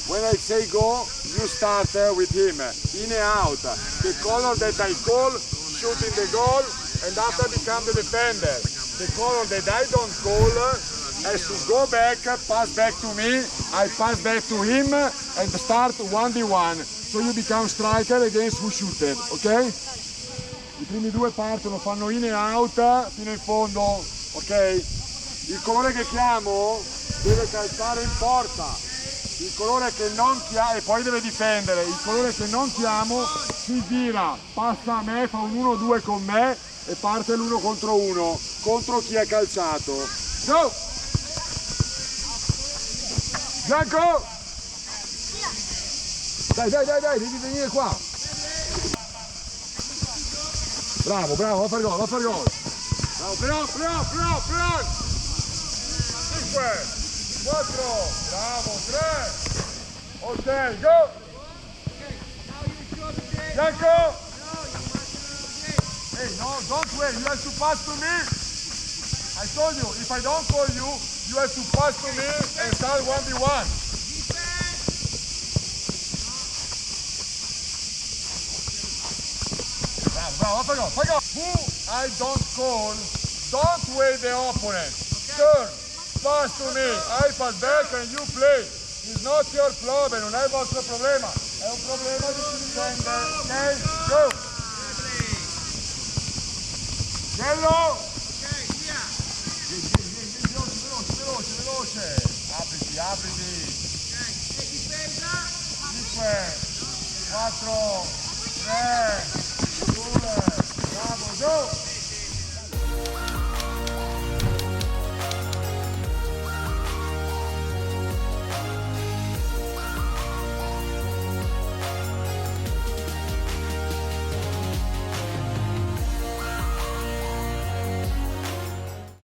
When I say go, you start with him, in and out. The color that I call, shooting the goal, and after become the defender. The color that I don't call has to go back, pass back to me, I pass back to him, and start 1v1. So you become striker against who shooter, ok? I primi due partono, fanno in e out fino in fondo, ok? Il colore che chiamo deve calciare in porta. Il colore che non chiamo, e poi deve difendere, il colore che non chiamo si gira, passa a me, fa un 1-2 con me e parte l'1 contro 1, contro chi è calciato. Go! Gianco! Dai, devi venire qua! Bravo, va a fare gol, Bravo, Plan! 5! 4, bravo, 3, ok, go! Bianco! Hey, no, don't wait, you have to pass to me. I told you, if I don't call you, you have to pass to me and start 1v1. Bravo, fai gol. Who I don't call, don't wait the opponent. Turn. Pass to me, I pass back and you play. It's not your problem, non è il vostro problema, è un problema di chi difende. Ok, go! Yellow! Ok, via! Veloce! Apriti! Ok, e difesa? 5, 4, 3, 2, bravo, go!